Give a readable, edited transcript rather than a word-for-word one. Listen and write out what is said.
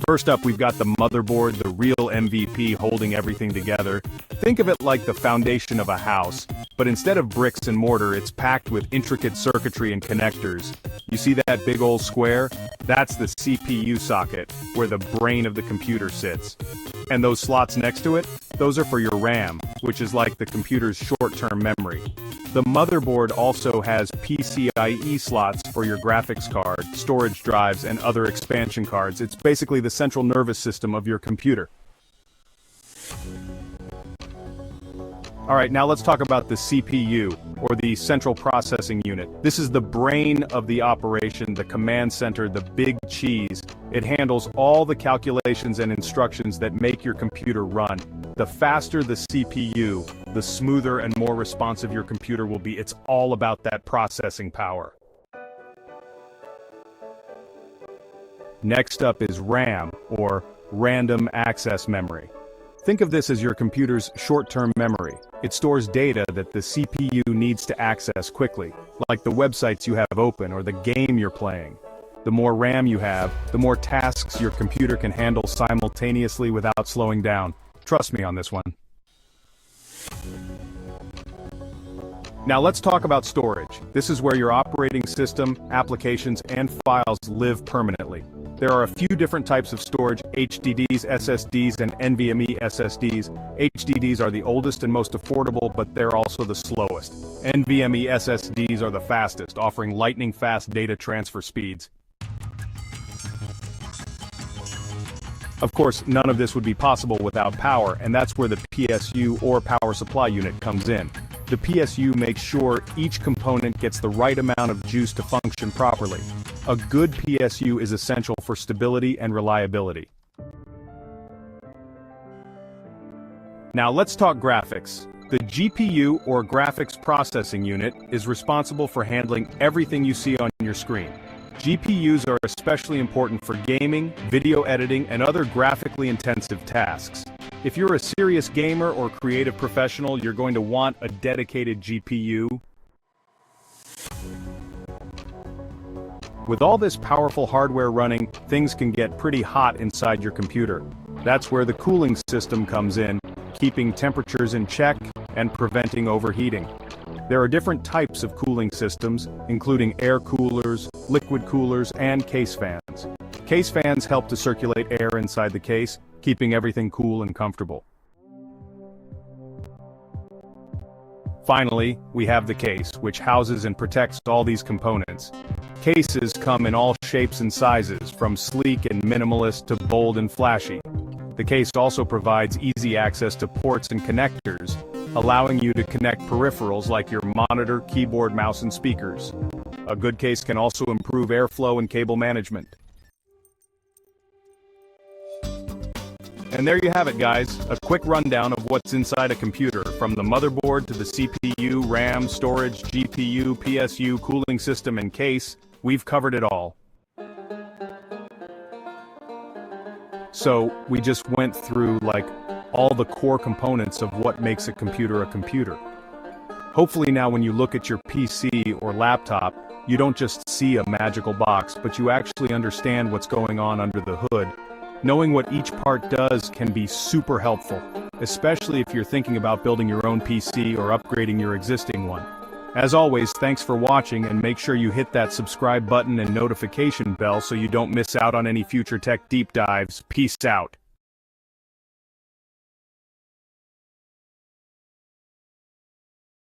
First up, we've got the motherboard, the real MVP holding everything together. Think of it like the foundation of a house, but instead of bricks and mortar, it's packed with intricate circuitry and connectors. You see that big old square? That's the CPU socket, where the brain of the computer sits. And those slots next to it? Those are for your RAM, which is like the computer's short-term memory. The motherboard also has PCIe slots for your graphics card, storage drives, and other expansion cards. It's basically the central nervous system of your computer. Alright, now let's talk about the CPU, or the Central Processing Unit. This is the brain of the operation, the command center, the big cheese. It handles all the calculations and instructions that make your computer run. The faster the CPU, the smoother and more responsive your computer will be. It's all about that processing power. Next up is RAM, or Random Access Memory. Think of this as your computer's short-term memory. It stores data that the CPU needs to access quickly, like the websites you have open or the game you're playing. The more RAM you have, the more tasks your computer can handle simultaneously without slowing down. Trust me on this one. Now let's talk about storage. This is where your operating system, applications, and files live permanently. There are a few different types of storage: HDDs, SSDs, and NVMe SSDs. HDDs are the oldest and most affordable, but they're also the slowest. NVMe SSDs are the fastest, offering lightning-fast data transfer speeds. Of course, none of this would be possible without power, and that's where the PSU, or power supply unit, comes in. The PSU makes sure each component gets the right amount of juice to function properly. A good PSU is essential for stability and reliability. Now let's talk graphics. The GPU, or Graphics Processing Unit, is responsible for handling everything you see on your screen. GPUs are especially important for gaming, video editing, and other graphically intensive tasks. If you're a serious gamer or creative professional, you're going to want a dedicated GPU. With all this powerful hardware running, things can get pretty hot inside your computer. That's where the cooling system comes in, keeping temperatures in check and preventing overheating. There are different types of cooling systems, including air coolers, liquid coolers, and case fans. Case fans help to circulate air inside the case, keeping everything cool and comfortable. Finally, we have the case, which houses and protects all these components. Cases come in all shapes and sizes, from sleek and minimalist to bold and flashy. The case also provides easy access to ports and connectors, allowing you to connect peripherals like your monitor, keyboard, mouse, and speakers. A good case can also improve airflow and cable management. And there you have it, guys, a quick rundown of what's inside a computer, from the motherboard to the CPU, RAM, storage, GPU, PSU, cooling system, and case. We've covered it all. So, we just went through, all the core components of what makes a computer a computer. Hopefully now when you look at your PC or laptop, you don't just see a magical box, but you actually understand what's going on under the hood. Knowing what each part does can be super helpful, especially if you're thinking about building your own PC or upgrading your existing one. As always, thanks for watching, and make sure you hit that subscribe button and notification bell so you don't miss out on any future tech deep dives. Peace out.